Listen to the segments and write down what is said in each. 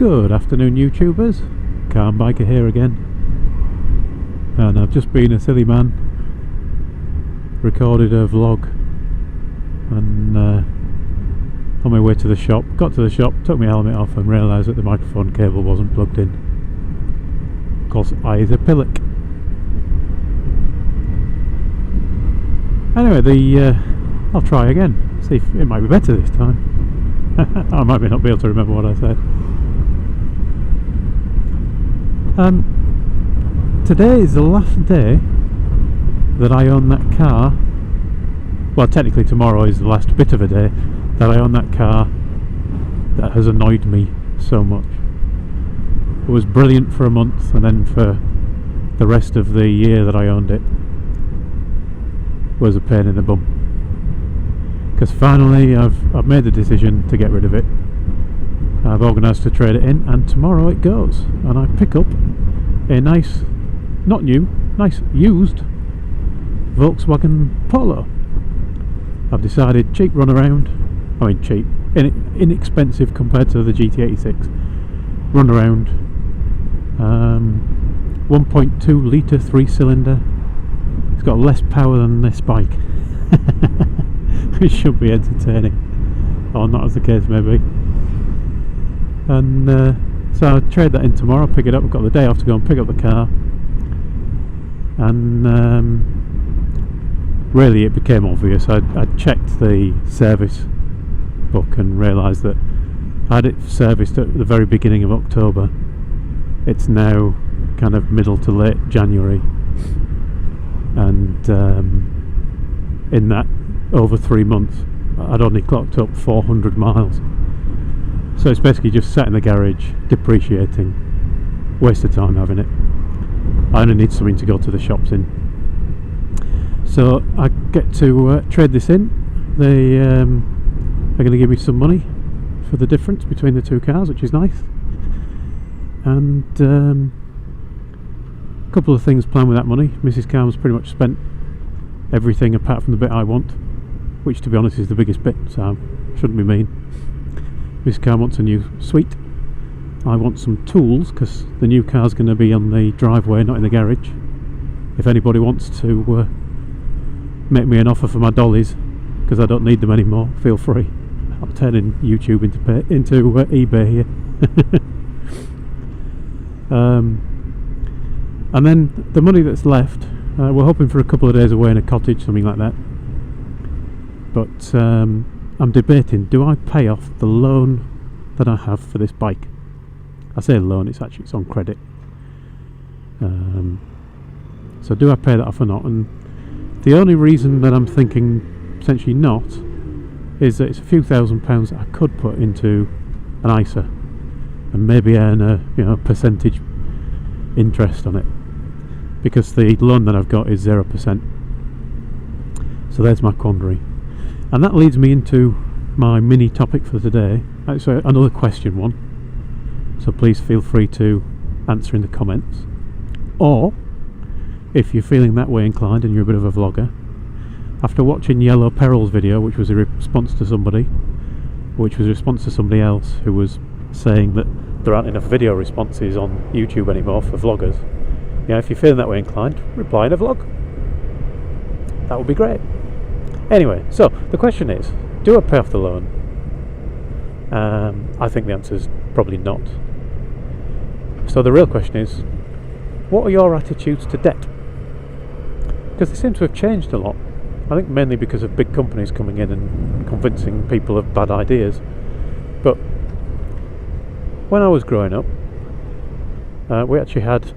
Good afternoon, YouTubers. Calm Biker here again, and I've just been a silly man, recorded a vlog, and on my way to the shop, got to the shop, took my helmet off and realised that the microphone cable wasn't plugged in. Of course, I is a pillock. Anyway, I'll try again, see if it might be better this time. I might not be able to remember what I said. Today is the last day that I own that car. Well, technically tomorrow is the last bit of a day that I own that car that has annoyed me so much. It was brilliant for a month, and then for the rest of the year that I owned it was a pain in the bum. Because finally I've made the decision to get rid of it. I've organised to trade it in, and tomorrow it goes, and I pick up a nice, not new, nice used Volkswagen Polo. I've decided cheap runaround, I mean cheap, inexpensive compared to the GT86 runaround, 1.2 litre 3-cylinder. It's got less power than this bike. It should be entertaining, or not as the case may be. And so I'll trade that in tomorrow, pick it up. I've got the day off to go and pick up the car, and really it became obvious. I checked the service book and realised that I had it serviced at the very beginning of October. It's now kind of middle to late January, and in that over 3 months I'd only clocked up 400 miles. So it's basically just sat in the garage, depreciating. Waste of time having it. I only need something to go to the shops in. So I get to trade this in. They are going to give me some money for the difference between the two cars, which is nice. And a couple of things planned with that money. Mrs. Carm's pretty much spent everything apart from the bit I want, which to be honest is the biggest bit, so shouldn't be mean. This car wants a new suite. I want some tools, because the new car's going to be on the driveway, not in the garage. If anybody wants to make me an offer for my dollies, because I don't need them anymore, feel free. I'm turning YouTube into eBay here. And then the money that's left, we're hoping for a couple of days away in a cottage, something like that. But I'm debating, do I pay off the loan that I have for this bike? I say loan, it's on credit. So do I pay that off or not? And the only reason that I'm thinking potentially not is that it's a few £1,000s that I could put into an ISA and maybe earn a percentage interest on it, because the loan that I've got is 0%. So there's my quandary. And that leads me into my mini topic for today. Actually, another question one. So please feel free to answer in the comments. Or, if you're feeling that way inclined and you're a bit of a vlogger, after watching Yellow Peril's video, which was a response to somebody else who was saying that there aren't enough video responses on YouTube anymore for vloggers. Yeah, if you're feeling that way inclined, reply in a vlog. That would be great. Anyway, so the question is, do I pay off the loan? I think the answer is probably not. So the real question is, what are your attitudes to debt? Because they seem to have changed a lot. I think mainly because of big companies coming in and convincing people of bad ideas. But when I was growing up, we actually had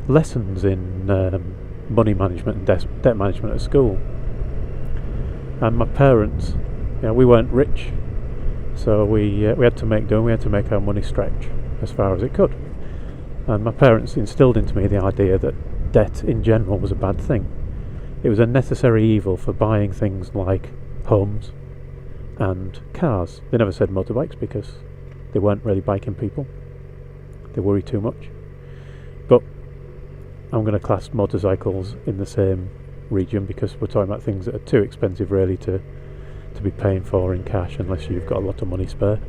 lessons in money management and debt management at school. And my parents, we weren't rich, so we had to make do. We had to make our money stretch as far as it could. And my parents instilled into me the idea that debt in general was a bad thing. It was a necessary evil for buying things like homes and cars. They never said motorbikes because they weren't really biking people. They worry too much. But I'm going to class motorcycles in the same region, because we're talking about things that are too expensive really to be paying for in cash unless you've got a lot of money spare.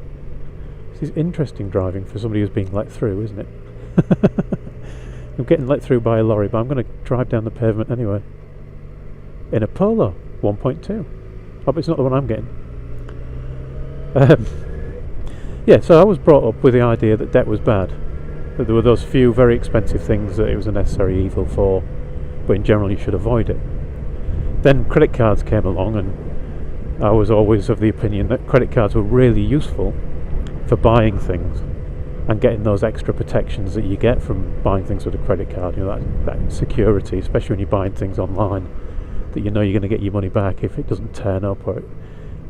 This is interesting driving for somebody who's being let through, isn't it? I'm getting let through by a lorry, but I'm going to drive down the pavement anyway. In a Polo 1.2. Hope it's not the one I'm getting. Yeah, so I was brought up with the idea that debt was bad. That there were those few very expensive things that it was a necessary evil for, but in general you should avoid it. Then credit cards came along, and I was always of the opinion that credit cards were really useful for buying things and getting those extra protections that you get from buying things with a credit card. You know, that security, especially when you're buying things online, that you know you're going to get your money back if it doesn't turn up, or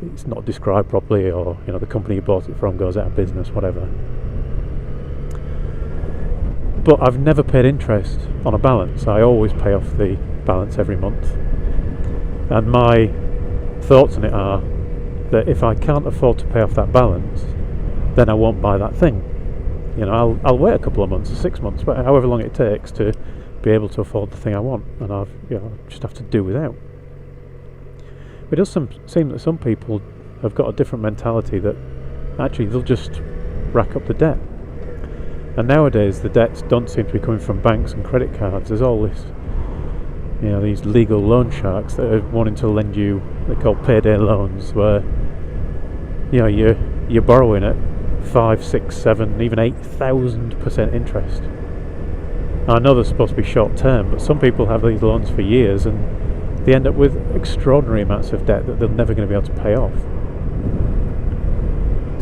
it's not described properly, or you know the company you bought it from goes out of business, whatever. But I've never paid interest on a balance. I always pay off the balance every month, and my thoughts on it are that if I can't afford to pay off that balance, then I won't buy that thing. You know, I'll wait a couple of months or 6 months, but however long it takes to be able to afford the thing I want, and I just have to do without. It does seem that some people have got a different mentality, that actually they'll just rack up the debt. And nowadays the debts don't seem to be coming from banks and credit cards. There's all this, you know, these legal loan sharks that are wanting to lend you, they're called payday loans, where you know you're borrowing at 5, 6, 7, even 8,000% interest. I know they're supposed to be short term, but some people have these loans for years and they end up with extraordinary amounts of debt that they're never going to be able to pay off.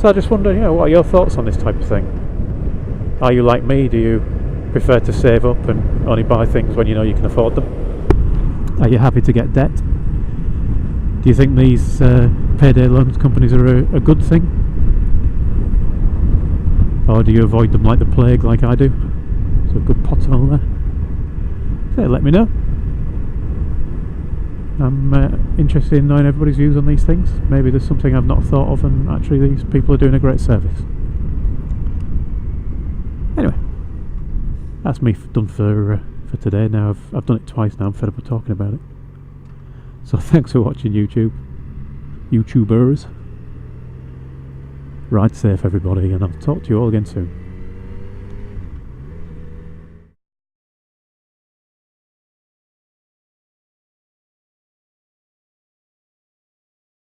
So I just wonder, you know, what are your thoughts on this type of thing? Are you like me? Do you prefer to save up and only buy things when you know you can afford them? Are you happy to get debt? Do you think these payday loans companies are a good thing? Or do you avoid them like the plague, like I do? So a good pothole there. So let me know. I'm interested in knowing everybody's views on these things. Maybe there's something I've not thought of, and actually these people are doing a great service. Anyway, that's me done for today. Now I've done it twice now. I'm fed up with talking about it. So thanks for watching, YouTubers. Ride safe, everybody, and I'll talk to you all again soon.